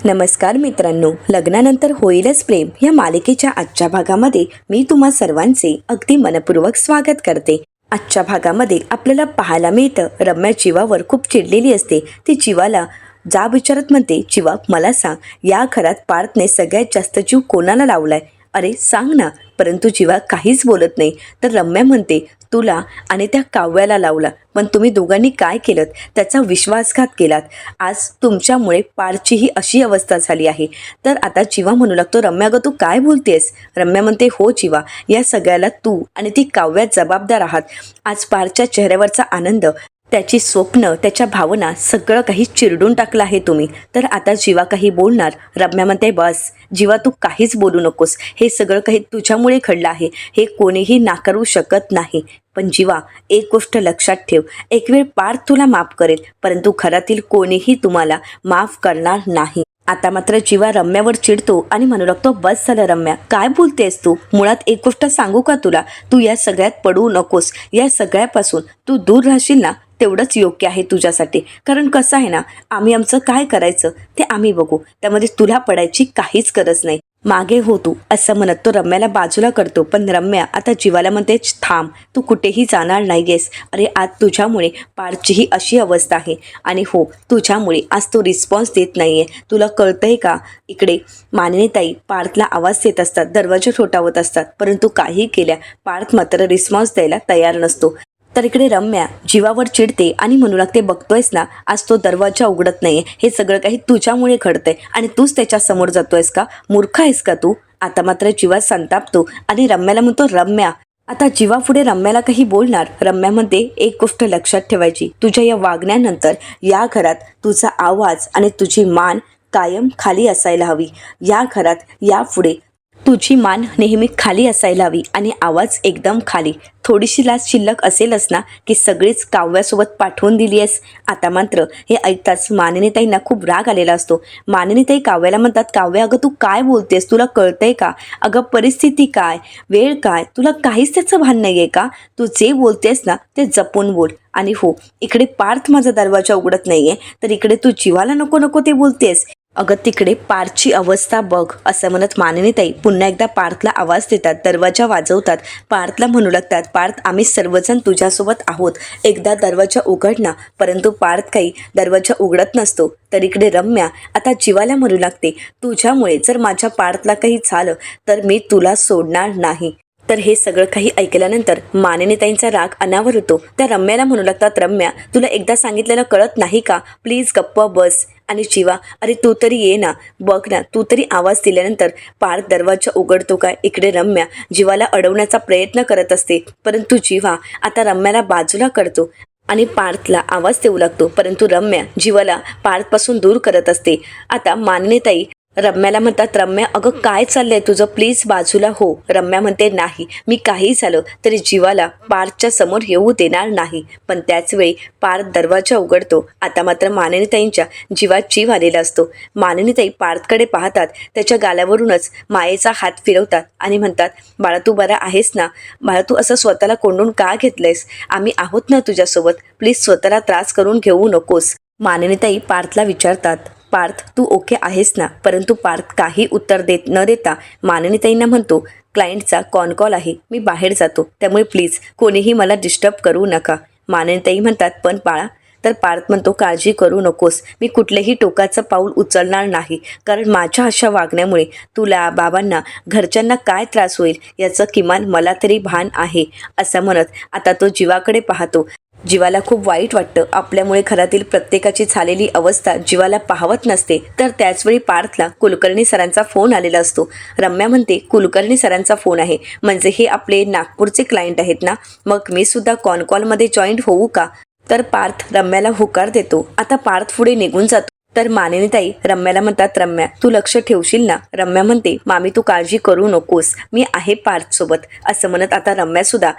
नमस्कार मित्रांनो, लग्नानंतर होईलच प्रेम या मालिकेच्या आजच्या भागामध्ये मी तुम्हा सर्वांचे अगदी मनपूर्वक स्वागत करते। आजच्या भागामध्ये आपल्याला पाहायला मिळतं, रम्या जीवावर खूप चिडलेली असते। ती जीवाला जाब विचारत म्हणते, जीवा मला सांग, या घरात पार्थने सगळ्यात जास्त जीव कोणाला लावलाय? अरे सांग ना। परंतु जीवा काहीच बोलत नाही। तर रम्या म्हणते, तुला आणि त्या काव्याला लावला, पण तुम्ही दोघांनी काय केलं? त्याचा विश्वासघात केलात। आज तुमच्यामुळे पारची ही अशी अवस्था झाली आहे। तर आता जीवा म्हणू लागतो, रम्या ग तू काय बोलतेस? रम्या म्हणते, हो जीवा, या सगळ्याला तू आणि ती काव्या जबाबदार आहात। आज पारच्या चेहऱ्यावरचा आनंद, त्याची स्वप्न, त्याच्या भावना सगळं काही चिरडून टाकलं आहे तुम्ही। तर आता जीवा काही बोलणार? रम्या म्हणते, बस जीवा तू काहीच बोलू नकोस, हे सगळं काही तुझ्यामुळे घडलं आहे, हे कोणीही नाकारू शकत नाही। पण जीवा एक गोष्ट लक्षात ठेव, एक वेळ पार्थ तुला माफ करेल, परंतु घरातील कोणीही तुम्हाला माफ करणार नाही। आता मात्र जीवा रम्यावर चिडतो आणि म्हणू लागतो, बस झालं रम्या, काय बोलतेस तू? मुळात एक गोष्ट सांगू का तुला, तू या सगळ्यात पडू नकोस। या सगळ्यापासून तू दूर राहशील ना, तेवढंच योग्य आहे तुझ्यासाठी। कारण कसं आहे ना, आम्ही आमचं काय करायचं ते आम्ही बघू, त्यामध्ये तुला पडायची काहीच गरज नाही। मागे हो तू, असं म्हणत तो रम्याला बाजूला करतो। पण रम्या आता जीवाला म्हणते, थांब, तू कुठेही जाणार नाहीयेस। अरे आज तुझ्यामुळे पार्थचीही अशी अवस्था आहे, आणि हो तुझ्यामुळे आज तो रिस्पॉन्स देत नाहीये। तुला कळतंय का? इकडे मानिनीताई पार्थला आवाज देत असतात, दरवाजे ठोठावत असतात, परंतु काही केल्या पार्थ मात्र रिस्पॉन्स द्यायला तयार नसतो। तर इकडे रम्या जीवावर चिडते आणि म्हणू लागते, बघतोयस ना, आज तो दरवाजा उघडत नाहीये, हे सगळं काही तुझ्यामुळे घडतंय आणि तूच त्याच्या समोर जातोयस का? मूर्ख आहेस का तू? आता मात्र जीवा संतापतो आणि रम्याला म्हणतो, रम्या आता जीवा पुढे रम्याला काही बोलणार? रम्या म्हणते, एक गोष्ट लक्षात ठेवायची, तुझ्या या वागण्यानंतर या घरात तुझा आवाज आणि तुझी मान कायम खाली असायला हवी। या घरात यापुढे तुझी मान नेहमी खाली असायला हवी आणि आवाज एकदम खाली। थोडीशी लाज शिल्लक असेलच ना, की सगळीच काव्यासोबत पाठवून दिली आहेस। आता मात्र हे ऐकताच मानिनीताईंना खूप राग आलेला असतो। मानिनीताई काव्याला म्हणतात, काव्या अगं तू काय बोलतेस? तुला कळतंय का? अगं परिस्थिती काय, वेळ काय, तुला काहीच त्याचं भान नाही आहे का? तू जे बोलतेस ना ते जपून बोल। आणि हो, इकडे पार्थ माझा दरवाजा उघडत नाहीये, तर इकडे तू जीवाला नको नको ते बोलतेस। अगं तिकडे पार्थची अवस्था बघ, असं म्हणत मानिनीताई पुन्हा एकदा पार्थला आवाज देतात, दरवाजा वाजवतात। पार्थला म्हणू लागतात, पार्थ आम्ही सर्वजण तुझ्यासोबत आहोत, एकदा दरवाजा उघड ना। परंतु पार्थ काही दरवाजा उघडत नसतो। तर इकडे रम्या आता जीवाला म्हणू लागते, तुझ्यामुळे जर माझ्या पार्थला काही झालं तर मी तुला सोडणार नाही। तर हे सगळं काही ऐकल्यानंतर मानिनीताईंचा राग अनावर होतो। त्या रम्याला म्हणू लागतात, रम्या तुला एकदा सांगितलेलं कळत नाही का? प्लीज गप्प बस। आणि जीवा अरे तू तरी ये ना, बघ ना, तू तरी आवाज दिल्यानंतर पार्थ दरवाजा उघडतो काय? इकडे रम्या जीवाला अडवण्याचा प्रयत्न करत असते, परंतु जीवा आता रम्याला बाजूला करतो आणि पार्थला आवाज देऊ लागतो। परंतु रम्या जीवाला पार्थपासून दूर करत असते। आता मानिनीताई रम्याला म्हणतात, रम्या अगं काय चाललंय तुझं? प्लीज बाजूला हो। रम्या म्हणते, नाही, मी काही झालं तरी जीवाला पार्थच्या समोर येऊ देणार नाही। पण त्याच वेळी पार्थ दरवाजा उघडतो। आता मात्र मानिनीताईंच्या जीवात जीव आलेला असतो। मानिनीताई पार्थकडे पाहतात, त्याच्या गालावरूनच मायेचा हात फिरवतात आणि म्हणतात, बाळा तू बरा आहेस ना? बाळा तू असं स्वतःला कोंडून का घेतलंयस? आम्ही आहोत ना तुझ्यासोबत, प्लीज स्वतःला त्रास करून घेऊ नकोस। मानिनीताई पार्थला विचारतात, पार्थ तू ओके आहेस ना? परंतु पार्थ काही उत्तर देत न देता मानिनीताईंना म्हणतो, क्लायंटचा कॉल आहे, मी बाहेर जातो, त्यामुळे प्लीज कोणीही मला डिस्टर्ब करू नका। मानिनीताई म्हणतात, पण बाळा? तर पार्थ म्हणतो, काळजी करू नकोस, मी कुठलेही टोकाचं पाऊल उचलणार नाही, कारण माझ्या अशा वागण्यामुळे तुला, बाबांना, घरच्यांना काय त्रास होईल याचं किमान मला तरी भान आहे। असं म्हणत आता तो जीवाकडे पाहतो। जीवाला खूप वाईट वाटतं, आपल्यामुळे घरातील प्रत्येकाची झालेली अवस्था जीवाला पाहवत नसते। तर त्याचवेळी पार्थला कुलकर्णी सरांचा फोन आलेला असतो। रम्या म्हणते, कुलकर्णी सरांचा फोन आहे, म्हणजे हे आपले नागपूरचे क्लायंट आहेत ना? मग मी सुद्धा कॉलमध्ये जॉईंट होऊ का? तर पार्थ रम्याला होकार देतो। आता पार्थ पुढे निघून जातो। तर मानिनीताई रम्याला म्हणतात, रम्या तू लक्ष ठेवशील ना? रम्या म्हणते, मामी तू काळजी करू नकोस, मी आहे पार्थसोबत। असं म्हणत आता रम्या सुद्धा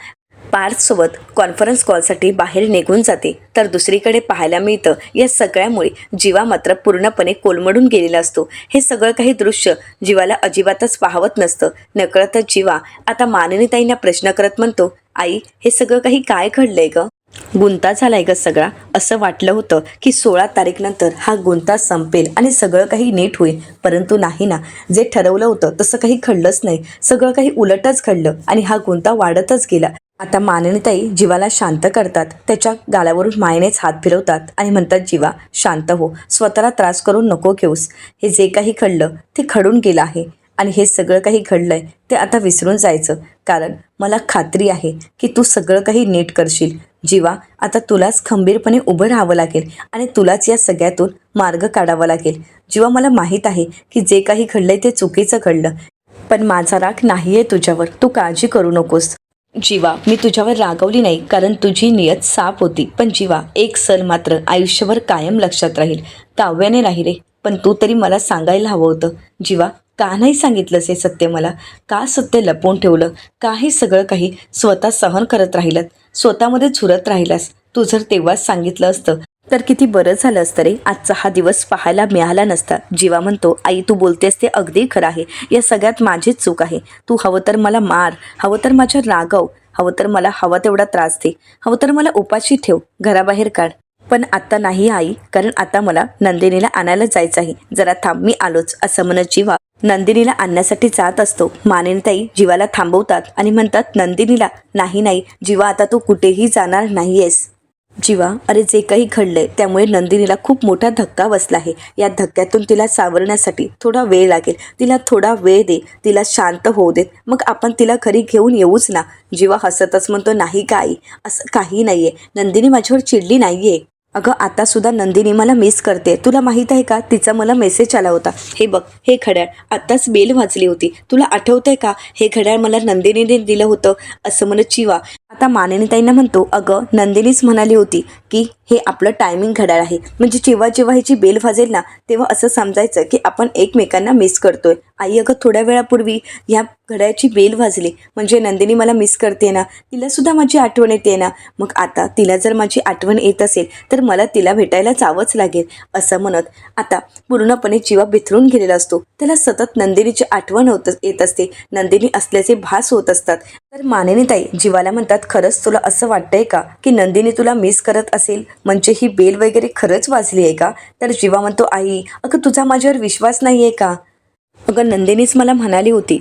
पार्थसोबत कॉन्फरन्स कॉलसाठी बाहेर निघून जाते। तर दुसरीकडे पाहायला मिळतं, या सगळ्यामुळे जीवा मात्र पूर्णपणे कोलमडून गेलेला असतो। हे सगळं काही दृश्य जीवाला अजिबातच पाहवत नसतं। नकळतच जीवा आता मानिनीताईंना प्रश्न करत म्हणतो, आई हे सगळं काही काय घडलंय ग? गुंता झालाय ग सगळा. असं वाटलं होतं की 16 तारीखनंतर हा गुंता संपेल आणि सगळं काही नीट होईल, परंतु नाही ना. जे ठरवलं होतं तसं काही घडलंच नाही. सगळं काही उलटच घडलं आणि हा गुंता वाढतच गेला. आता मानिनीताई जीवाला शांत करतात. त्याच्या गालावरून मायेनेच हात फिरवतात आणि म्हणतात, जीवा शांत हो, स्वतःला त्रास करून नको घेऊस. हे जे काही घडलं ते घडून गेलं आहे आणि हे सगळं काही घडलंय ते आता विसरून जायचं. कारण मला खात्री आहे की तू सगळं काही नीट करशील. जीवा, आता तुलाच खंबीरपणे उभं राहावं लागेल आणि तुलाच या सगळ्यातून मार्ग काढावा लागेल. जीवा, मला माहीत आहे की जे काही घडलंय ते चुकीचं घडलं, पण माझा राग नाहीये तुझ्यावर. तू काळजी करू नकोस. जीवा, मी तुझ्यावर रागवली नाही, कारण तुझी नियत साफ होती. पण जीवा, एक सल मात्र आयुष्यभर कायम लक्षात राहील. काव्याने नाही रे, पण तू तरी मला सांगायला हवं होतं. जीवा, का नाही सांगितलंस हे सत्य मला? का सत्य लपवून ठेवलं? का हे सगळं काही स्वतः सहन करत राहिलं? स्वतःमध्ये झुरत राहिलास? तू जर तेव्हाच सांगितलं असतं तर किती बरं झालं असतं रे. आजचा हा दिवस पाहायला मिळाला नसता. जीवा म्हणतो, आई तू बोलतेस ते अगदी खरं आहे. या सगळ्यात माझीच चूक आहे. तू हवं तर मला मार, हवं तर माझ्या रागव, हवं तर मला हवा तेवढा त्रास दे, हवं तर मला उपाशी ठेव, घराबाहेर काढ. पण आता नाही आई, कारण आता मला नंदिनीला आणायला जायचं आहे. जरा थांब, मी आलोच, असं म्हणत जीवा नंदिनीला आणण्यासाठी जात असतो. मानिनीताई जीवाला थांबवतात आणि म्हणतात, नंदिनीला. नाही नाही जीवा, आता तू कुठेही जाणार नाहीयेस. जीवा, अरे जे काही घडलंय त्यामुळे नंदिनीला खूप मोठा धक्का बसला आहे. या धक्क्यातून तिला सावरण्यासाठी थोडा वेळ लागेल. तिला थोडा वेळ दे, तिला शांत होऊ देत, मग आपण तिला घरी घेऊन येऊच ना. जीवा हसतच म्हणतो, नाही का आई, असं काही नाहीये. नंदिनी माझ्यावर चिडली नाहीये. अगं आता सुद्धा नंदिनी मला मिस करते. तुला माहीत आहे का, तिचा मला मेसेज आला होता. हे बघ, हे घड्याळ आत्ताच बेल वाजली होती. तुला आठवतंय का, हे घड्याळ मला नंदिनीने दिलं होतं, असं म्हणत जीवा आता मानिनीताईंना म्हणतो, अगं नंदिनीच म्हणाली होती की हे आपलं टायमिंग घड्याळ आहे. म्हणजे जेव्हा जेव्हा ह्याची बेल वाजेल ना, तेव्हा असं समजायचं की आपण एकमेकांना मिस करतोय. आई, अगं थोड्या वेळापूर्वी ह्या घड्याळाची बेल वाजली, म्हणजे नंदिनी मला मिस करते ना, तिला सुद्धा माझी आठवण येते ना. मग आता तिला जर माझी आठवण येत असेल तर मला तिला भेटायला जावंच लागेल. असं म्हणत आता पूर्णपणे जीवा बिथरून गेलेला असतो. त्याला सतत नंदिनीची आठवण येत असते. नंदिनी असल्याचे भास होत असतात. तर मानिनीताई जीवाला म्हणतात, खरंच तुला असं वाटतंय का की नंदिनी तुला मिस करत असेल, म्हणजे ही बेल वगैरे खरंच वाजली आहे का? तर जीवा म्हणतो, आई अगं तुझा माझ्यावर विश्वास नाही आहे का? अगं नंदिनीच मला म्हणाली होती,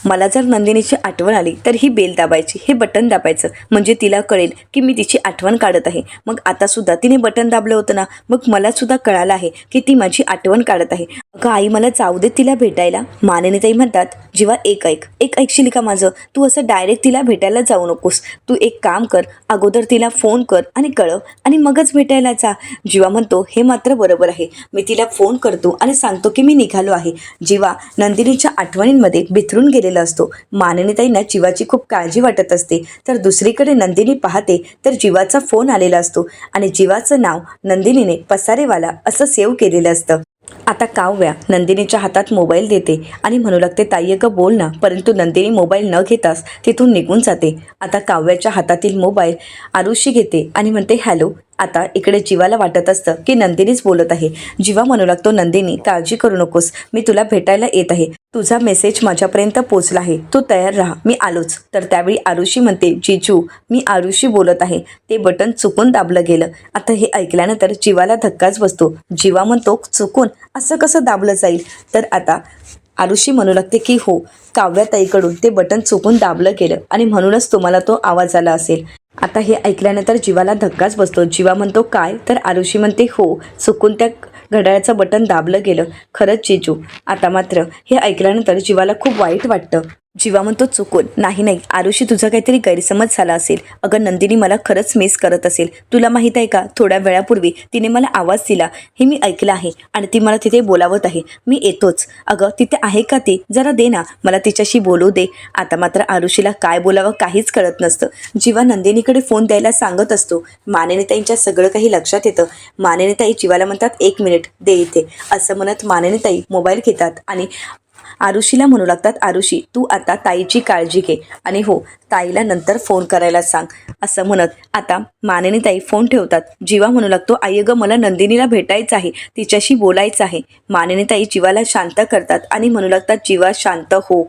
मला जर नंदिनीची आठवण आली तर ही बेल दाबायची, हे बटन दाबायचं, म्हणजे तिला कळेल की मी तिची आठवण काढत आहे. मग आता सुद्धा तिने बटन दाबलं होतं ना, मग मला सुद्धा कळालं आहे की ती माझी आठवण काढत आहे. अगं आई, मला जाऊ दे तिला भेटायला. मानिनीताई म्हणतात, जीवा एक ऐकशील का माझं? तू असं डायरेक्ट तिला भेटायला जाऊ नकोस. तू एक काम कर, अगोदर तिला फोन कर आणि कळव आणि मगच भेटायला जा. जीवा म्हणतो, हे मात्र बरोबर आहे. मी तिला फोन करतो आणि सांगतो की मी निघालो आहे. जीवा नंदिनीच्या आठवणींमध्ये बिथरून गेलेला असतो. मानिनीताईंना जीवाची खूप काळजी वाटत असते. तर दुसरीकडे नंदिनी पाहते तर जीवाचा फोन आलेला असतो आणि जीवाचं नाव नंदिनीने पसारेवाला असं सेव्ह केलेलं असतं. आता काव्या नंदिनीच्या हातात मोबाईल देते आणि म्हणू लागते, ताई अगं बोल ना. परंतु नंदिनी मोबाईल न घेताच तिथून निघून जाते. आता काव्याच्या हातातील मोबाईल आरुषी घेते आणि म्हणते, हॅलो. आता इकडे जीवाला वाटत असतं की नंदिनीच बोलत आहे. जीवा म्हणू लागतो, नंदिनी काळजी करू नकोस, मी तुला भेटायला येत आहे. तुझा मेसेज माझ्यापर्यंत पोचला आहे, तू तयार राहा, मी आलोच. तर त्यावेळी आरुषी म्हणते, जीजू मी आरुषी बोलत आहे, ते बटन चुकून दाबलं गेलं. आता हे ऐकल्यानंतर जीवाला धक्काच बसतो. जीवा म्हणतो, चुकून असं कसं दाबलं जाईल? तर आता आरुषी म्हणू लागते की हो, काव्याताईकडून ते बटन चुकून दाबलं गेलं आणि म्हणूनच तुम्हाला तो आवाज आला असेल. आता हे ऐकल्यानंतर जीवाला धक्काच बसतो. जीवा म्हणतो, काय? तर आरुषी म्हणते, हो, चुकून त्या घड्याळाचं बटन दाबलं गेलं, खरंच जीजू. आता मात्र हे ऐकल्यानंतर जीवाला खूप वाईट वाटतं. जीवा म्हणतो, चुकून नाही आरुषी, तुझा काहीतरी गैरसमज झाला असेल. अगं नंदिनी मला खरंच मिस करत असेल. तुला माहीत आहे का, थोड्या वेळापूर्वी तिने मला आवाज दिला, हे मी ऐकलं आहे आणि ती मला तिथे बोलावत आहे. मी येतोच. अगं तिथे आहे का ती? जरा दे ना, मला तिच्याशी बोलू दे. आता मात्र आरुषीला काय बोलावं काहीच कळत नसतं. जीवा नंदिनीकडे फोन द्यायला सांगत असतो. मानिनीताईंच्या सगळं काही लक्षात येतं. मानिनीताई जीवाला म्हणतात, 1 मिनिट दे इथे, असं म्हणत मानिनीताई मोबाईल घेतात आणि आरुषीला म्हणू लागतात, आरुषी तू आता ताईची काळजी घे आणि हो, ताईला नंतर फोन करायला सांग. असं म्हणत आता मानिनीताई फोन ठेवतात. जीवा म्हणू लागतो, आई अगं मला नंदिनीला भेटायचं आहे, तिच्याशी बोलायचं आहे. मानिनीताई जीवाला शांत करतात आणि म्हणू लागतात, जीवा शांत हो.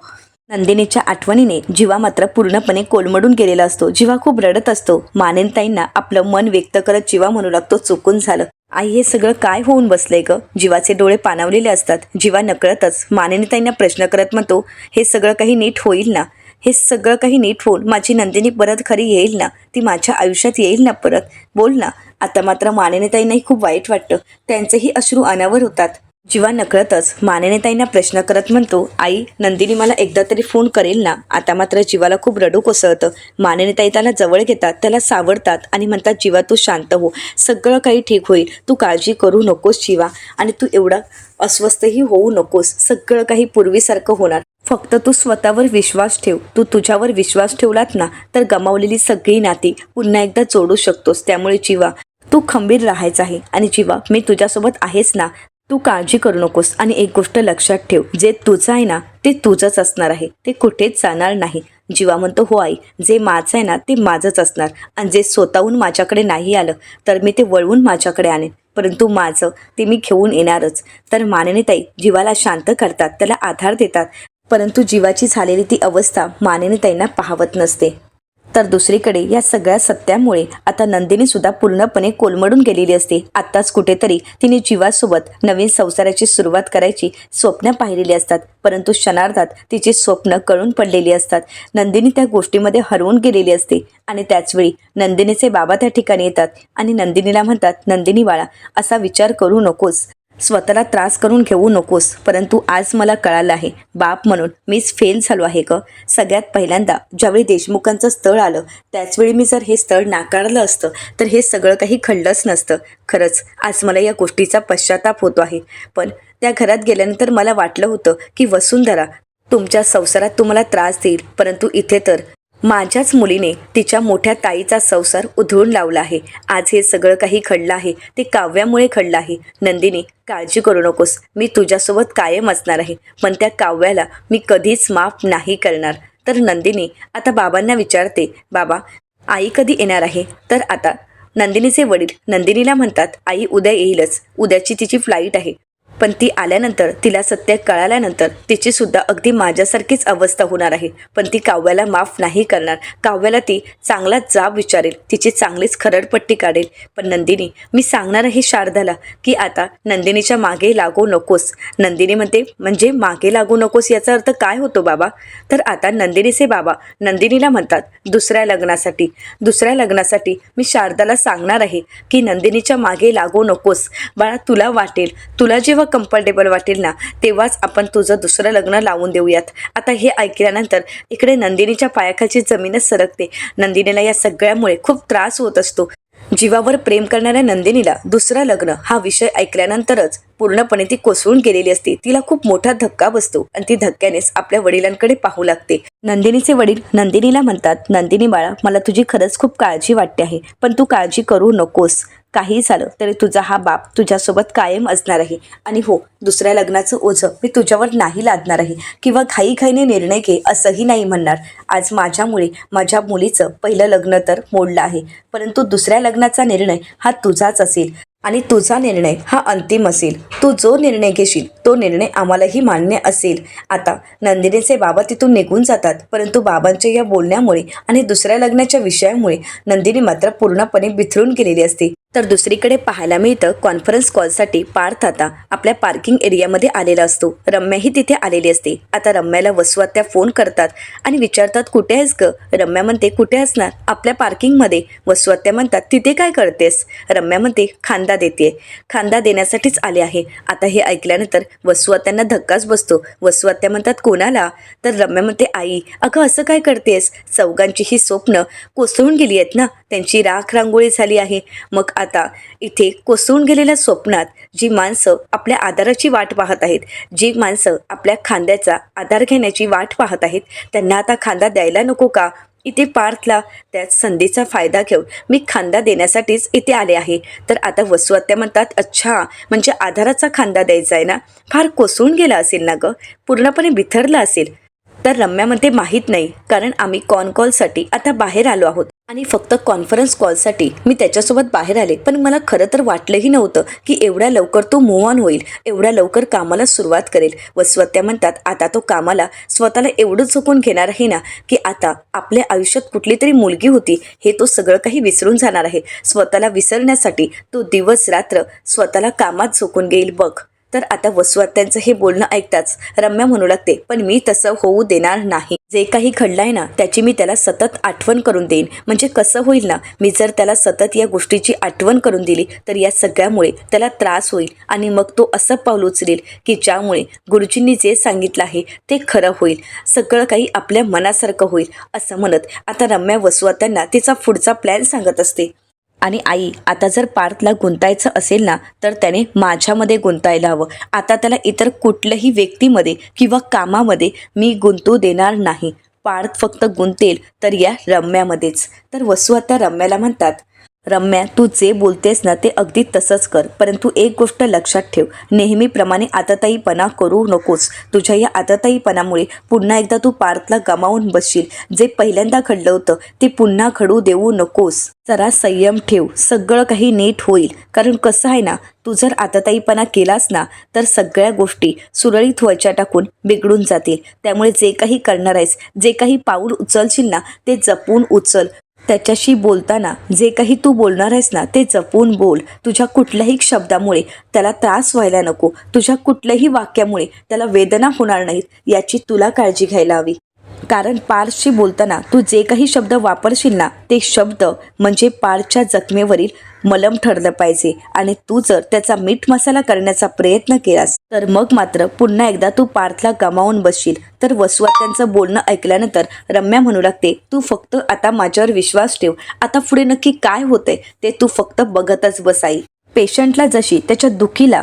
नंदिनीच्या आठवणीने जीवा मात्र पूर्णपणे कोलमडून गेलेला असतो. जीवा खूप रडत असतो. मानेताईंना आपलं मन व्यक्त करत जीवा म्हणू लागतो, चुकून झालं आई, हे सगळं काय होऊन बसलंय ग. जीवाचे डोळे पाणावलेले असतात. जीवा नकळतच मानेताईंना प्रश्न करत म्हणतो, हे सगळं काही नीट होईल ना? हे सगळं काही नीट होऊन माझी नंदिनी परत खरी येईल ना? ती माझ्या आयुष्यात येईल ना परत? बोल ना. आता मात्र मानेताईंनाही खूप वाईट वाटतं. त्यांचेही अश्रू अनावर होतात. जीवा नकळतच मानेताईंना प्रश्न करत म्हणतो, आई, नंदिनी मला एकदा तरी फोन करेल ना? आता मात्र जीवाला खूप रडू कोसळतं. मानेताई त्याला जवळ घेतात, त्याला सावरतात आणि म्हणतात, जीवा तू शांत हो, सगळं काही ठीक होईल, तू काळजी करू नकोस जीवा, आणि तू एवढा अस्वस्थही होऊ नकोस, सगळं काही पूर्वीसारखं होणार. फक्त तू स्वतःवर विश्वास ठेव. तू तुझ्यावर विश्वास ठेवलात ना तर गमावलेली सगळी नाती पुन्हा एकदा जोडू शकतोस. त्यामुळे जीवा, तू खंबीर राहायचं आहे. आणि जीवा, मी तुझ्यासोबत आहेच ना, तू काळजी करू नकोस. आणि एक गोष्ट लक्षात ठेव, जे तुझं आहे ना ते तुझंच असणार आहे, ते कुठेच जाणार नाही. जीवा म्हणतो, हो आई, जे माझं आहे ना ते माझंच असणार, आणि जे स्वतःहून माझ्याकडे नाही आलं तर मी ते वळवून माझ्याकडे आणेन, परंतु माझं ते मी घेऊन येणारच. तर मानेताई जीवाला शांत करतात, त्याला आधार देतात. परंतु जीवाची झालेली ती अवस्था मानेताईंना पाहवत नसते. तर दुसरीकडे या सगळ्या सत्यामुळे आता नंदिनी सुद्धा पूर्णपणे कोलमडून गेलेली असते. आत्ताच कुठेतरी तिने जीवासोबत नवीन संसाराची सुरुवात करायची स्वप्न पाहिलेली असतात, परंतु क्षणार्धात तिची स्वप्न कळून पडलेली असतात. नंदिनी त्या गोष्टीमध्ये हरवून गेलेली असते. आणि त्याचवेळी नंदिनीचे बाबा त्या ठिकाणी येतात आणि नंदिनीला म्हणतात, नंदिनी बाळा, असा विचार करू नकोस, स्वतःला त्रास करून घेऊ नकोस. परंतु आज मला कळालं आहे, बाप म्हणून मीच फेल झालो आहे ग. सगळ्यात पहिल्यांदा ज्यावेळी देशमुखांचं स्थळ आलं त्याचवेळी मी जर हे स्थळ नाकारलं असतं तर हे सगळं काही घडलंच नसतं. खरंच आज मला या गोष्टीचा पश्चाताप होतो आहे. पण त्या घरात गेल्यानंतर मला वाटलं होतं की वसुंधरा तुमच्या संसारात तुम्हाला त्रास देईल, परंतु इथे तर माझ्याच मुलीने तिच्या मोठ्या ताईचा संसार उधळून लावला आहे. आज हे सगळं काही घडलं आहे ते काव्यामुळे घडलं आहे. नंदिनी, काळजी करू नकोस, मी तुझ्यासोबत कायम असणार आहे, पण त्या काव्याला मी कधीच माफ नाही करणार. तर नंदिनी आता बाबांना विचारते, बाबा, आई कधी येणार आहे? तर आता नंदिनीचे वडील नंदिनीला म्हणतात, आई उद्या येईलच, उद्याची तिची फ्लाईट आहे. पण ती आल्यानंतर, तिला सत्य कळाल्यानंतर तिची सुद्धा अगदी माझ्यासारखीच अवस्था होणार आहे. पण ती काव्याला माफ नाही करणार. काव्याला ती चांगला जाब विचारेल, तिची चांगलीच खरडपट्टी काढेल. पण नंदिनी, मी सांगणार आहे शारदाला की आता नंदिनीच्या मागे लागू नकोस. नंदिनी म्हणते, म्हणजे मागे लागू नकोस याचा अर्थ काय होतो बाबा? तर आता नंदिनीचे बाबा नंदिनीला म्हणतात, दुसऱ्या लग्नासाठी मी शारदाला सांगणार आहे की नंदिनीच्या मागे लागू नकोस. बाळा, तुला वाटेल, तुला जेव्हा कम्फर्टेबल वाटेल ना तेव्हाच आपण तुझं दुसरं लग्न लावून देऊयात. आता हे ऐकल्यानंतर इकडे नंदिनीच्या पायाखालची जमीनच सरकते. नंदिनीला या सगळ्यामुळे खूप त्रास होत असतो. जीवावर प्रेम करणाऱ्या नंदिनीला दुसरं लग्न हा विषय ऐकल्यानंतरच पूर्णपणे ती कोसळून गेलेली असते. तिला खूप मोठा धक्का बसतो आणि ती धक्क्यानेच आपल्या वडिलांकडे पाहू लागते. नंदिनीचे वडील नंदिनीला म्हणतात, नंदिनी बाळा, मला तुझी खरंच खूप काळजी वाटते आहे, पण तू काळजी करू नकोस. काही झालं तरी तुझा हा बाप तुझ्यासोबत कायम असणार आहे. आणि हो, दुसऱ्या लग्नाचं ओझं मी तुझ्यावर नाही लादणार आहे किंवा घाईघाईने निर्णय घे असंही नाही म्हणणार. आज माझ्यामुळे माझ्या मुलीचं पहिलं लग्न तर मोडलं आहे, परंतु दुसऱ्या लग्नाचा निर्णय हा तुझाच असेल आणि तुझा निर्णय हा अंतिम असेल. तू जो निर्णय घेशील तो निर्णय आम्हालाही मान्य असेल. आता नंदिनीचे बाबा तिथून निघून जातात, परंतु बाबांच्या या बोलण्यामुळे आणि दुसऱ्या लग्नाच्या विषयामुळे नंदिनी मात्र पूर्णपणे बिथरून गेलेली असते. तर दुसरीकडे पाहायला मिळतं, कॉन्फरन्स कॉलसाठी पार्थ आता आपल्या पार्किंग एरियामध्ये आलेला असतो. रम्याही तिथे आलेली असते. आता रम्याला वसुआत्या फोन करतात आणि विचारतात, कुठे आहेस ग? रम्या म्हणते, कुठे असणार, आपल्या पार्किंगमध्ये. वसुआत्या म्हणतात, तिथे काय करतेस? रम्या म्हणते, खांदा देते, खांदा देण्यासाठीच आले आहे. आता हे ऐकल्यानंतर वसुआत्यांना धक्काच बसतो. वसुआत्या म्हणतात, कोणाला? तर रम्या म्हणते, आई, अगं असं काय करतेस? चौघांची ही स्वप्न कोसळून गेली आहेत ना, त्यांची राख रांगोळी झाली आहे. मग आता इथे कोसळून गेलेल्या स्वप्नात जी माणसं आपल्या आधाराची वाट पाहत आहेत, जी माणसं आपल्या खांद्याचा आधार घेण्याची वाट पाहत आहेत, त्यांना आता खांदा द्यायला नको का? इथे पार्थला त्याच संधीचा फायदा घेऊन मी खांदा देण्यासाठीच इथे आले आहे. तर आता वसुआत्या म्हणतात, अच्छा, म्हणजे आधाराचा खांदा द्यायचा आहे ना? फार कोसळून गेला असेल ना ग, पूर्णपणे बिथरला असेल. तर रम्यामध्ये माहीत नाही, कारण आम्ही कॉलसाठी आता बाहेर आलो आहोत. आणि फक्त कॉन्फरन्स कॉलसाठी मी त्याच्यासोबत बाहेर आले. पण मला खरं तर वाटलंही नव्हतं की एवढ्या लवकर तो मूव्ह ऑन होईल, एवढ्या लवकर कामाला सुरुवात करेल. वसुआत्या म्हणतात, आता तो कामाला स्वतःला एवढं झोकून घेणार आहे ना की आता आपल्या आयुष्यात कुठली तरी मुलगी होती हे तो सगळं काही विसरून जाणार आहे. स्वतःला विसरण्यासाठी तो दिवस रात्र स्वतःला कामात झोकून घेईल बघ. तर आता वसुआत्यांचं हे बोलणं ऐकताच रम्या म्हणू लागते, पण मी तसं होऊ देणार नाही. जे काही घडलंय ना त्याची मी त्याला सतत आठवण करून देईन. म्हणजे कसं होईल ना, मी जर त्याला सतत या गोष्टीची आठवण करून दिली तर या सगळ्यामुळे त्याला त्रास होईल आणि मग तो असं पाऊल उचलेल की ज्यामुळे गुरुजींनी जे सांगितलं आहे ते खरं होईल, सगळं काही आपल्या मनासारखं होईल. असं म्हणत आता रम्या वसुआत्यांना तिचा पुढचा प्लॅन सांगत असते. आणि आई, आता जर पार्थला गुंतायचं असेल ना तर त्याने माझ्यामध्ये गुंतायला हवं. आता त्याला इतर कुठल्याही व्यक्तीमध्ये किंवा कामामध्ये मी गुंतू देणार नाही. पार्थ फक्त गुंतेल तर या रम्यामध्येच. तर वसुआत्या रम्याला म्हणतात, रम्या, तू जे बोलतेस ना ते अगदी तसंच कर, परंतु एक गोष्ट लक्षात ठेव, नेहमीप्रमाणे आतताईपणा करू नकोस. तुझ्या या आतताईपणामुळे पुन्हा एकदा तू पार्थला गमावून बसशील. जे पहिल्यांदा घडलं होतं ते पुन्हा घडू देऊ नकोस. जरा संयम ठेव, सगळं काही नीट होईल. कारण कसं आहे ना, तू जर आतताईपणा केलास ना तर सगळ्या गोष्टी सुरळीत व्हायच्या टाकून बिघडून जातील. त्यामुळे जे काही करणार आहेस, जे काही पाऊल उचलशील ना ते जपून उचल. त्याच्याशी बोलताना जे काही तू बोलणार आहेस ना ते जपून बोल. तुझ्या कुठल्याही शब्दामुळे त्याला त्रास व्हायला नको, तुझ्या कुठल्याही वाक्यामुळे त्याला वेदना होणार नाहीत याची तुला काळजी घ्यायला हवी. कारण पार्थशी बोलताना तू जे काही शब्द वापरशील ना ते शब्द म्हणजे पार्थच्या जखमेवरील मलम ठरलं पाहिजे. आणि तू जर त्याचा मीठ मसाला करण्याचा प्रयत्न केलास तर मग मात्र पुन्हा एकदा तू पार्थला गमावून बसशील. तर वसुआत्यांचं बोलणं ऐकल्यानंतर रम्या म्हणू लागते, तू फक्त आता माझ्यावर विश्वास ठेव. आता पुढे नक्की काय होतंय ते तू फक्त बघतच बसाई. पेशंटला जशी त्याच्या दुखीला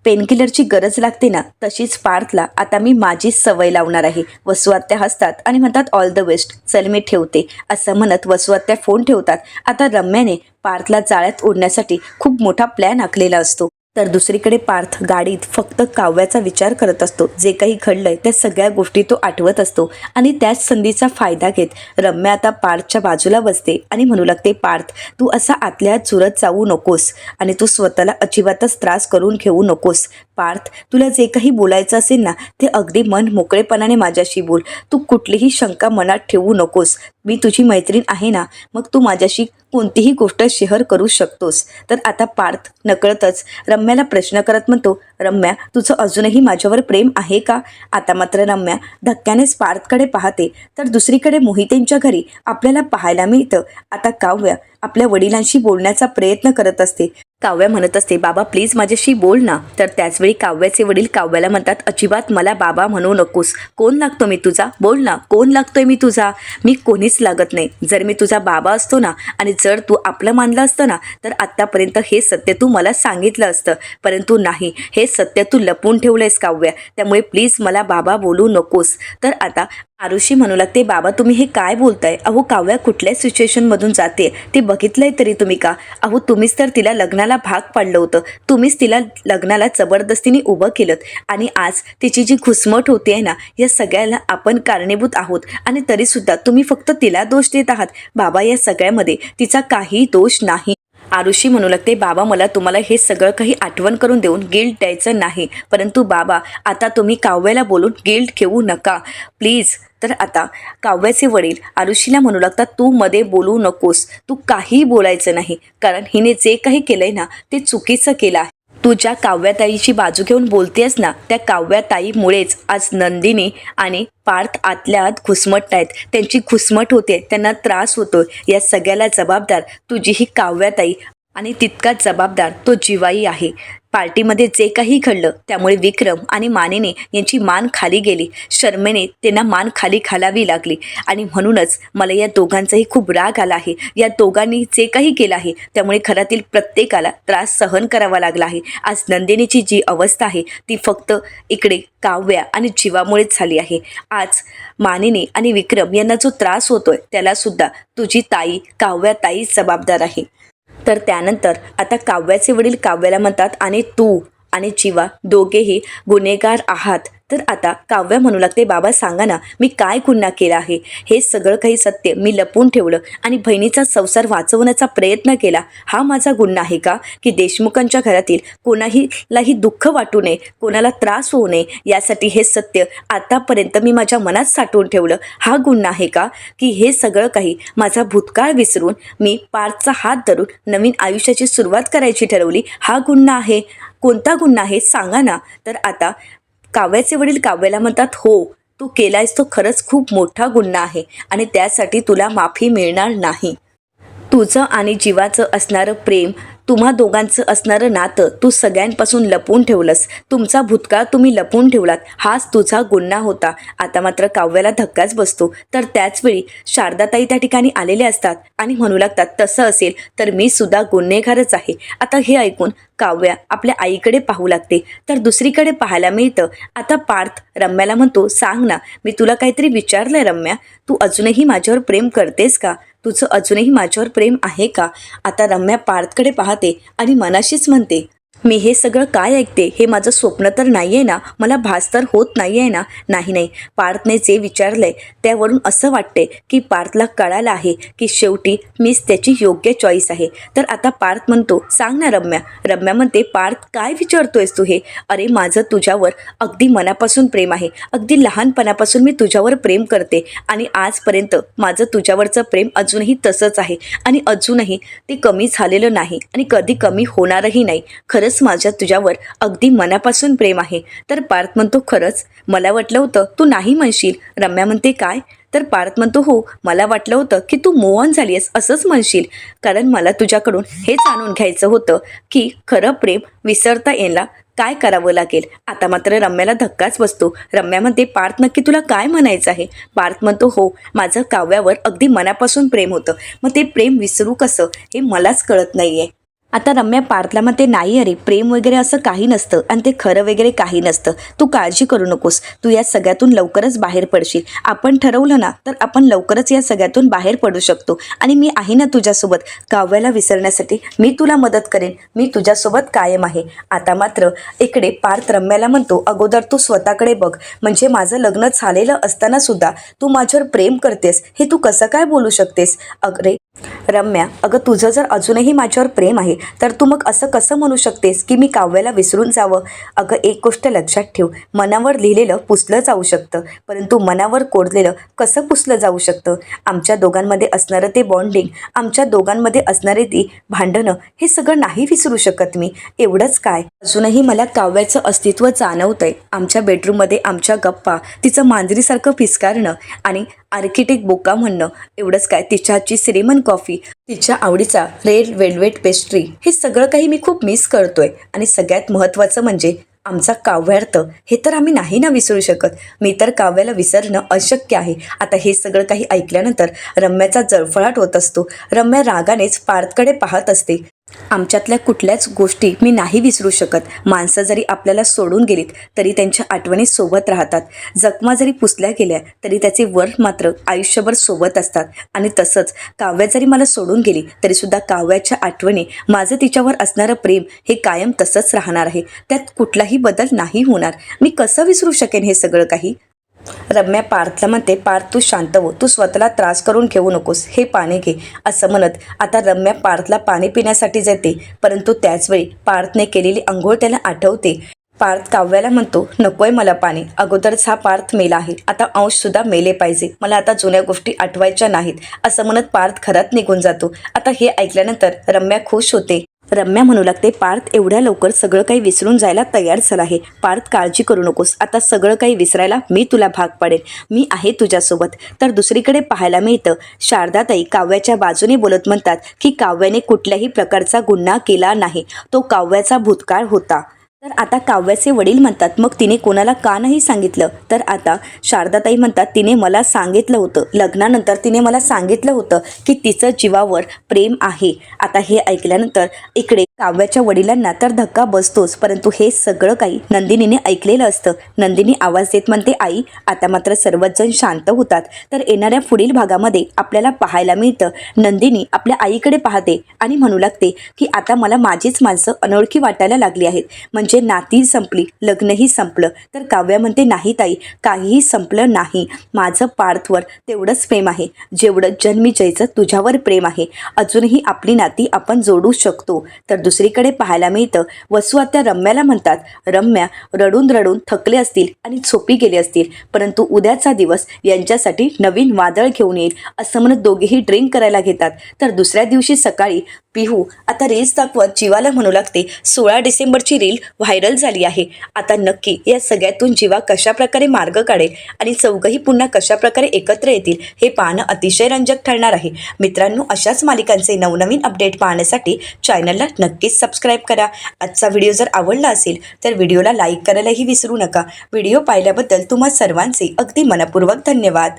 पेनकिलरची गरज लागते ना तशीच पार्थला आता मी माझीच सवय लावणार आहे. वसुआत्या हसतात आणि म्हणतात, ऑल द बेस्ट, चल मी ठेवते. असं म्हणत वसुआत्या फोन ठेवतात. आता रम्याने पार्थला जाळ्यात ओढण्यासाठी खूप मोठा प्लॅन आखलेला असतो. तर दुसरीकडे पार्थ गाडीत फक्त काव्याचा विचार करत असतो. जे काही घडलंय त्या सगळ्या गोष्टी तो आठवत असतो आणि त्याच संधीचा फायदा घेत रम्या आता पार्थच्या बाजूला बसते आणि म्हणू लागते, पार्थ, तू असा आतल्या चुरत जाऊ नकोस आणि तू स्वतःला अजिबातच त्रास करून घेऊ नकोस. पार्थ, तुला जे काही बोलायचं असेल ना ते अगदी मन मोकळेपणाने माझ्याशी बोल. तू कुठलीही शंका मनात ठेवू नकोस. मी तुझी मैत्रीण आहे ना, मग तू माझ्याशी कोणतीही गोष्ट शेअर करू शकतोस. तर आता पार्थ नकळतच रम्याला प्रश्न करत म्हणतो, रम्या, तुझं अजूनही माझ्यावर प्रेम आहे का? आता मात्र रम्या धक्क्यानेच पार्थकडे पाहते. तर दुसरीकडे मोहितेंच्या घरी आपल्याला पाहायला मिळतं आता काव्या आपल्या वडिलांशी बोलण्याचा प्रयत्न करत असते. काव्या म्हणत असते, बाबा प्लीज माझ्याशी बोल ना. तर त्याचवेळी काव्याचे वडील काव्याला म्हणतात, अजिबात मला बाबा म्हणू नकोस. कोण लागतो मी तुझा? बोल ना, कोण लागतोय मी तुझा? मी कोणीच लागत नाही. जर मी तुझा बाबा असतो ना आणि जर तू आपलं मानलं असतं ना तर आत्तापर्यंत हे सत्य तू मला सांगितलं असतं. परंतु नाही, हे सत्य तू लपवून ठेवलंयस काव्या. त्यामुळे प्लीज मला बाबा बोलू नकोस. तर आता आरुषी म्हणू लागते, बाबा तुम्ही हे काय बोलताय? अहो काव्या कुठल्या सिच्युएशनमधून जाते ते बघितलंय तरी तुम्ही का? अहो तुम्हीच तर तिला लग्नाला भाग पाडलं होतं. तुम्हीच तिला लग्नाला जबरदस्तीने उभं केलं आणि आज तिची जी घुसमट होते ना या सगळ्याला आपण कारणीभूत आहोत. आणि तरीसुद्धा तुम्ही फक्त तिला दोष देत आहात. बाबा या सगळ्यामध्ये तिचा काही दोष नाही. आरुषी म्हणू लागते, बाबा मला तुम्हाला हे सगळं काही आठवण करून देऊन गिल्ट द्यायचं नाही. परंतु बाबा आता तुम्ही काव्याला बोलून गिल्ट घेऊ नका प्लीज. तर आता काव्याचे वडील आरुषीला म्हणू लागतात, तू मध्ये बोलू नकोस. तू काही बोलायचं नाही. कारण हिने जे काही केलंय ना ते चुकीचं केलं आहे. तू ज्या काव्याताईची बाजू घेऊन बोलतेस ना त्या काव्याताईमुळेच आज नंदिनी आणि पार्थ आतल्या आत घुसमटत आहेत. त्यांची घुसमट होते, त्यांना त्रास होतो. या सगळ्याला जबाबदार तुझी ही काव्याताई आणि तितकाच जबाबदार तो जिवाई आहे. पार्टीमध्ये जे काही घडलं त्यामुळे विक्रम आणि मानिनी यांची मान खाली गेली. शर्मेने त्यांना मान खाली घालावी लागली आणि म्हणूनच मला या दोघांचाही खूप राग आला आहे. या दोघांनी जे काही केलं आहे त्यामुळे घरातील प्रत्येकाला त्रास सहन करावा लागला आहे. आज नंदिनीची जी अवस्था आहे ती फक्त इकडे काव्या आणि जीवामुळेच झाली आहे. आज मानिनी आणि विक्रम यांना जो त्रास होतोय त्यालासुद्धा तुझी ताई काव्याताईच जबाबदार आहे. तर त्यानंतर आता काव्याचे वडील काव्याला म्हणतात, आणि तू आणि जीवा दोघेही गुन्हेगार आहात. तर आता काव्या म्हणू लागते, बाबा सांगा ना, मी काय गुन्हा केला आहे? हे सगळं काही सत्य मी लपवून ठेवलं आणि बहिणीचा संसार वाचवण्याचा प्रयत्न केला, हा माझा गुन्हा आहे का? की देशमुखांच्या घरातील कोणाहीलाही दुःख वाटू नये, कोणाला त्रास होऊ नये, यासाठी हे सत्य आतापर्यंत मी माझ्या मनात साठवून ठेवलं, हा गुन्हा आहे का? की हे सगळं काही माझा भूतकाळ विसरून मी पार्थचा हात धरून नवीन आयुष्याची सुरुवात करायची ठरवली, हा गुन्हा आहे? कोणता गुन्हा आहे सांगा ना? तर आता काव्याचे वडील काव्याला म्हणतात, हो, तू केलायस तो खरंच खूप मोठा गुन्हा आहे आणि त्यासाठी तुला माफी मिळणार नाही. तुझं आणि जीवाचं असणारं प्रेम, तुम्हा दोघांचं असणारं नातं तू सगळ्यांपासून लपवून ठेवलंस. तुमचा भूतकाळ तुम्ही लपवून ठेवलात, हाच तुझा गुन्हा होता. आता मात्र काव्याला धक्काच बसतो. तर त्याचवेळी शारदाताई त्या ठिकाणी आलेले असतात आणि म्हणू लागतात, तसं असेल तर मी सुद्धा गुन्हेगारच आहे. आता हे ऐकून काव्या आपल्या आईकडे पाहू लागते. तर दुसरीकडे पाहायला मिळतं, आता पार्थ रम्याला म्हणतो, सांग ना, मी तुला काहीतरी विचारलंय रम्या, तू अजूनही माझ्यावर प्रेम करतेस का? तुझं अजूनही माझ्यावर प्रेम आहे का? आता रम्या पार्थकडे पाहते आणि मनाशीच म्हणते, मी हे सगळं काय ऐकते? हे माझं स्वप्न तर नाही आहे ना? मला भास तर होत नाही आहे ना? नाही, पार्थने जे विचारलंय त्यावरून असं वाटते की पार्थला कळालं आहे की शेवटी मीच त्याची योग्य चॉईस आहे. तर आता पार्थ म्हणतो, सांग ना रम्या. रम्या म्हणते, पार्थ काय विचारतोयस तू हे? अरे माझं तुझ्यावर अगदी मनापासून प्रेम आहे. अगदी लहानपणापासून मी तुझ्यावर प्रेम करते आणि आजपर्यंत माझं तुझ्यावरचं प्रेम अजूनही तसंच आहे आणि अजूनही ते कमी झालेलं नाही आणि कधी कमी होणारही नाही. खरंच माझ्या तुझ्यावर अगदी मनापासून प्रेम आहे. तर पार्थ म्हणतो, खरंच? मला वाटलं होतं तू नाही म्हणशील. रम्या म्हणते, काय? तर पार्थ म्हणतो, हो, मला वाटलं होतं की तू मूव्ह ऑन झाली आहेस असंच म्हणशील, कारण मला तुझ्याकडून हे जाणून घ्यायचं होतं की खरं प्रेम विसरता यायला काय करावं लागेल. आता मात्र रम्याला धक्काच बसतो. रम्या म्हणते, पार्थ नक्की तुला काय म्हणायचं आहे? पार्थ म्हणतो, हो, माझं काव्यावर अगदी मनापासून प्रेम होतं, मग ते प्रेम विसरू कसं हे मलाच कळत नाही आहे. आता रम्या पार्थला म्हणते, नाही अरे, प्रेम वगैरे असं काही नसतं आणि ते खरं वगैरे काही नसतं. तू काळजी करू नकोस, तू या सगळ्यातून लवकरच बाहेर पडशील. आपण ठरवलं ना तर आपण लवकरच या सगळ्यातून बाहेर पडू शकतो आणि मी आहे ना तुझ्यासोबत. काव्याला विसरण्यासाठी मी तुला मदत करेन, मी तुझ्यासोबत कायम आहे. आता मात्र इकडे पार्थ रम्याला म्हणतो, अगोदर तू स्वतःकडे बघ. म्हणजे माझं लग्न झालेलं असताना सुद्धा तू माझ्यावर प्रेम करतेस हे तू कसं काय बोलू शकतेस? अरे रम्या, अगं तुझं जर अजूनही माझ्यावर प्रेम आहे तर तू मग असं कसं म्हणू शकतेस की मी काव्याला विसरून जावं? अगं एक गोष्ट लक्षात ठेव, मनावर लिहिलेलं पुसलं जाऊ शकतं, परंतु मनावर कोरलेलं कसं पुसलं जाऊ शकतं? आमच्या दोघांमध्ये असणारं ते बॉन्डिंग, आमच्या दोघांमध्ये असणारे ती भांडणं, हे सगळं नाही विसरू शकत मी. एवढंच काय, अजूनही मला काव्याचं अस्तित्व जाणवतंय. आमच्या बेडरूममध्ये आमच्या गप्पा, तिचं मांजरीसारखं फिसकारणं आणि आर्किटेक्ट बोका म्हणणं, एवढंच काय, तिच्या हातची श्रीमन कॉफी, तिच्या आवडीचा रेड वेल्वेट पेस्ट्री, हे सगळं काही मी खूप मिस करतोय. आणि सगळ्यात महत्त्वाचं म्हणजे आमचा काव्यार्थ, हे तर आम्ही नाही ना विसरू शकत. मी तर काव्याला विसरणं अशक्य आहे. आता हे सगळं काही ऐकल्यानंतर रम्याचा जळफळाट होत असतो. रम्या रागानेच पार्थकडे पाहत असते. आमच्यातल्या कुठल्याच गोष्टी मी नाही विसरू शकत. माणसं जरी आपल्याला सोडून गेलीत तरी त्यांच्या आठवणी सोबत राहतात. जखमा जरी पुसल्या गेल्या तरी त्याचे वर मात्र आयुष्यभर सोबत असतात. आणि तसंच काव्या जरी मला सोडून गेली तरी सुद्धा काव्याच्या आठवणी, माझं तिच्यावर असणारं प्रेम हे कायम तसंच राहणार आहे. त्यात कुठलाही बदल नाही होणार. मी कसं विसरू शकेन हे सगळं काही? रम्या पार्थला म्हणते, पार्थ तू शांत हो, तू स्वतःला त्रास करून घेऊ नकोस, हे पाणी घे. असं म्हणत आता रम्या पार्थला पाणी पिण्यासाठी जाते, परंतु त्याचवेळी पार्थने केलेली अंघोळ त्याला आठवते. पार्थ काव्याला म्हणतो, नकोय मला पाणी, अगोदरच हा पार्थ मेला आहे, आता अंशसुद्धा मेले पाहिजे, मला आता जुन्या गोष्टी आठवायच्या नाहीत. असं म्हणत पार्थ घरात निघून जातो. आता हे ऐकल्यानंतर रम्या खुश होते. रम्या म्हणू लागते, पार्थ एवढ्या लवकर सगळं काही विसरून जायला तयार झाला आहे. पार्थ काळजी करू नकोस, आता सगळं काही विसरायला मी तुला भाग पाडेन, मी आहे तुझ्यासोबत. तर दुसरीकडे पाहायला मिळतं, शारदाताई काव्याच्या बाजूने बोलत म्हणतात की काव्याने कुठल्याही प्रकारचा गुन्हा केला नाही, तो काव्याचा भूतकाळ होता. तर आता काव्याचे वडील म्हणतात, मग तिने कोणाला का नाही सांगितलं? तर आता शारदाताई म्हणतात, तिने मला सांगितलं होतं, लग्नानंतर तिने मला सांगितलं होतं की तिचं जीवावर प्रेम आहे. आता हे ऐकल्यानंतर इकडे काव्याच्या वडिलांना तर धक्का बसतोच, परंतु हे सगळं काही नंदिनीने ऐकलेलं असतं. नंदिनी आवाज देत म्हणते, आई. आता मात्र सर्वच जण शांत होतात. तर येणाऱ्या पुढील भागामध्ये आपल्याला पाहायला मिळतं, नंदिनी आपल्या आईकडे पाहते आणि म्हणू लागते की आता मला माझीच माणसं अनोळखी वाटायला लागली आहेत. म्हणजे म्हणजे नाती संपली, लग्नही संपलं. तर काव्या म्हणते नाही ताई, काहीही संपलं नाही. माझं पार्थवर तेवढंच प्रेम आहे जेवढं जन्मीजयचं तुझ्यावर प्रेम आहे. अजूनही आपली नाती आपण जोडू शकतो. तर दुसरीकडे पाहायला मिळतं वसू आत्या रम्याला म्हणतात, रम्या रडून रडून थकले असतील आणि झोपी गेले असतील, परंतु उद्याचा दिवस यांच्यासाठी नवीन वादळ घेऊन येईल असं म्हणत दोघेही ड्रिंक करायला घेतात. तर दुसऱ्या दिवशी सकाळी पिहू आता रील्स दाखवत जीवाला म्हणू लागते, 16 डिसेंबरची रील व्हायरल झाली आहे. आता नक्की या सगळ्यातून जीवा कशाप्रकारे मार्ग काढेल आणि चौघही पुन्हा कशाप्रकारे एकत्र येतील हे पाहणं अतिशय रंजक ठरणार आहे. मित्रांनो, अशाच मालिकांचे नवनवीन अपडेट पाहण्यासाठी चॅनलला नक्कीच सबस्क्राईब करा. आजचा व्हिडिओ जर आवडला असेल तर व्हिडिओला लाईक करायलाही विसरू नका. व्हिडिओ पाहिल्याबद्दल तुम्हा सर्वांचे अगदी मनपूर्वक धन्यवाद.